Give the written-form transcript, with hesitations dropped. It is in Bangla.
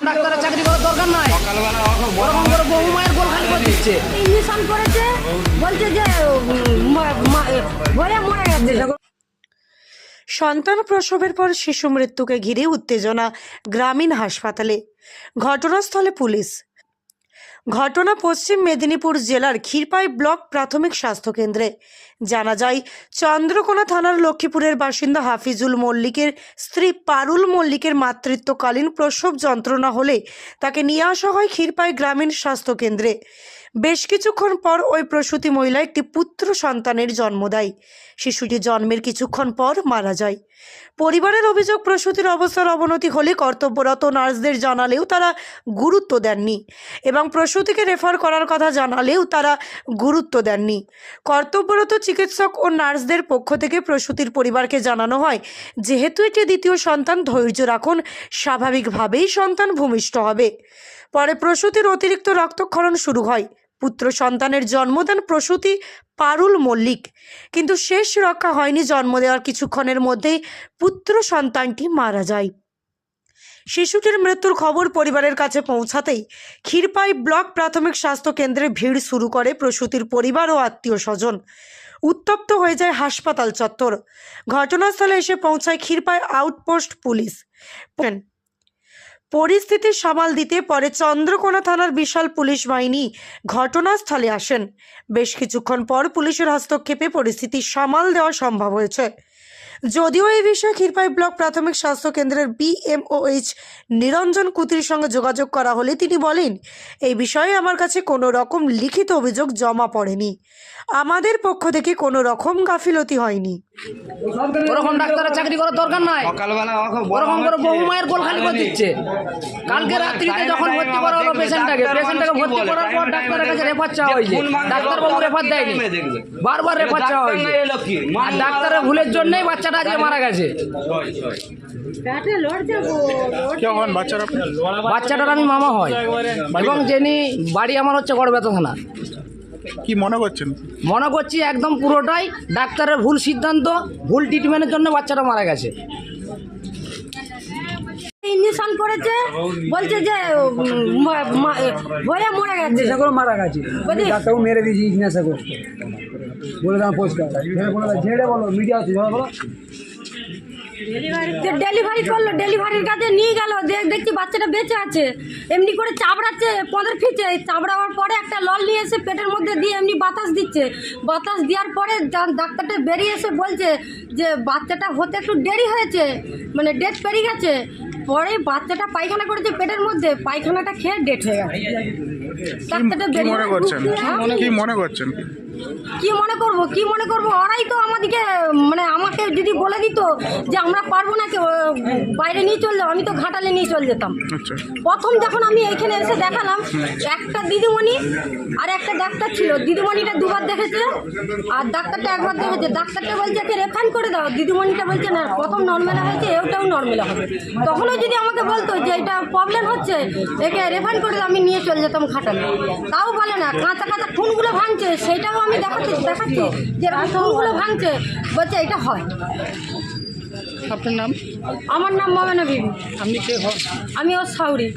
ডাক্তারের চাকরি করার দরকার নাই। ওরকম করে বহু মায়ের গোল খালি করে দিচ্ছে। ইঞ্জেকশন করেছে, বলছে যে ভয়ে মরে গেছে। সন্তান প্রসবের পর শিশু মৃত্যুকে ঘিরে উত্তেজনা গ্রামীণ হাসপাতালে। ঘটনাস্থলে পুলিশ। ঘটনা পশ্চিম মেদিনীপুর জেলার ক্ষীরপাই ব্লক প্রাথমিক স্বাস্থ্যকেন্দ্রে। জানা যায়, চন্দ্রকোনা থানার লক্ষ্মীপুরের বাসিন্দা হাফিজুল মল্লিকের স্ত্রী পারুল মল্লিকের মাতৃত্বকালীন প্রসব যন্ত্রণা হলে তাকে নিয়ে আসা হয় ক্ষীরপাই গ্রামীণ স্বাস্থ্যকেন্দ্রে। বেশ কিছুক্ষণ পর ওই প্রসূতি মহিলা একটি পুত্র সন্তানের জন্ম দেয়। শিশুটি জন্মের কিছুক্ষণ পর মারা যায়। পরিবারের অভিযোগ, প্রসূতির অবস্থার অবনতি হলে কর্তব্যরত নার্সদের জানালেও তারা গুরুত্ব দেননি এবং প্রসূতিকে রেফার করার কথা জানালেও তারা গুরুত্ব দেননি। কর্তব্যরত চিকিৎসক ও নার্সদের পক্ষ থেকে প্রসূতির পরিবারকে জানানো হয়, যেহেতু এটি দ্বিতীয় সন্তান, ধৈর্য রাখুন, স্বাভাবিকভাবেই সন্তান ভূমিষ্ঠ হবে। পরে প্রসূতির অতিরিক্ত রক্তক্ষরণ শুরু হয়। পুত্র সন্তানের জন্ম দেন প্রসূতি পারুল মল্লিক, কিন্তু শেষ রক্ষা হয়নি। জন্ম দেওয়ার কিছুক্ষণের মধ্যেই পুত্র সন্তানটি মারা যায়। শিশুটির মৃত্যুর খবর পরিবারের কাছে পৌঁছাতেই ক্ষীরপাই ব্লক প্রাথমিক স্বাস্থ্য কেন্দ্রে ভিড় শুরু করে প্রসূতির পরিবার ও আত্মীয় স্বজন। উত্তপ্ত হয়ে যায় হাসপাতাল চত্বর। ঘটনাস্থলে এসে পৌঁছায় ক্ষীরপাই আউটপোস্ট পুলিশ। পরিস্থিতি সামাল দিতে পরে চন্দ্রকোনা থানার বিশাল পুলিশ বাহিনী ঘটনাস্থলে আসেন। বেশ কিছুক্ষণ পর পুলিশের হস্তক্ষেপে পরিস্থিতি সামাল দেওয়া সম্ভব হয়েছে। যদিও এই বিষয়ে ক্ষীরপাই ব্লক প্রাথমিক স্বাস্থ্য কেন্দ্রের BMOH নিরঞ্জন কুতির সঙ্গে যোগাযোগ করা হলে তিনি বলেন, এই বিষয়ে আমার কাছে কোনো রকম লিখিত অভিযোগ জমা পড়েনি, আমাদের পক্ষ থেকে কোনো রকম গাফিলতি হয়নি। ওরকম ডাক্তারের চাকরি করার দরকার নাই। ওরকম করে বহু মায়ের গোল খালি করে দিচ্ছে। কালকে রাত্রিতে যখন ভর্তি করা হলো পেশেন্টটাকে ভর্তি করার পর ডাক্তারের কাছে রেফার চাওয়া হয়েছে। ডাক্তারবাবু রেফার দেয়নি, বারবার রেফার চাওয়া হয়েছে। আর ডাক্তারের ভুলের জন্যই বাচ্চাটা আজকে মারা গেছে। বাচ্চাটার আমি মামা হয় এবং যিনি বাড়ি আমার হচ্ছে গড়বেতা থানা। কি মনে করছেন? মনে করছি একদম পুরোটাই ডাক্তারের ভুল সিদ্ধান্ত, ভুল ট্রিটমেন্টের জন্য বাচ্চাটা মারা গেছে। ইঞ্জেকশন করেছে, বলছে যে ভয়ে মরে গেছে। মারা গেছে, ডাক্তারও মেরে দিয়েছি নেশা করে বলে দাম পরিষ্কার ঝেড়ে বলো মিডিয়া আছে বলো। ডেলিভারি করলো, ডেলিভারির কাছে নিয়ে গেল, দেখছি বাচ্চাটা বেঁচে আছে। এমনি করে চাবড়াচ্ছে, পদের ফিচে চাবড়াবার পরে একটা লল নিয়ে এসে পেটের মধ্যে দিয়ে এমনি বাতাস দিচ্ছে। বাতাস দেওয়ার পরে ডাক্তারটা বেরিয়ে এসে বলছে যে বাচ্চাটা হতে একটু দেরি হয়েছে, মানে ডেট পেরিয়ে গেছে। পরে বাচ্চাটা পায়খানা করেছে পেটের মধ্যে, পায়খানাটা খেয়ে ডেট হয়ে গেছে। ডাক্তারটা কি মনে করছেন? কি মনে করছেন? কি মনে করবো ওরাই তো আমাদেরকে, মানে আমাকে যদি বলে দিত যে আমরা পারবো না, বাইরে নিয়ে চললে আমি তো ঘাটালে নিয়ে চলে যেতাম। প্রথম যখন আমি এইখানে এসে দেখালাম, একটা দিদিমণি আর একটা ডাক্তার ছিল। দিদিমণিটা দুবার দেখেছে আর ডাক্তারটা একবার দেখেছে। ডাক্তারটা বলছে একে রেফারেন্স করে দাও, দিদিমণিটা বলছে না, প্রথম নর্মাল হয়েছে, এটাও নর্মাল হবে। তখনও যদি আমাকে বলতো যে এটা প্রবলেম হচ্ছে, একে রেফারেন্স করে দাও, আমি নিয়ে চলে যেতাম ঘাটালে। তাও বলে না, কাঁচা কাঁচা খুনগুলো ভাঙছে, সেইটাও আমি দেখাচ্ছি যে খুনগুলো ভাঙছে, বলছে এটা হয়। আপনার নাম? আমার নাম মমেনা বিবি। আপনি কে হন? আমি ওর শাউরি।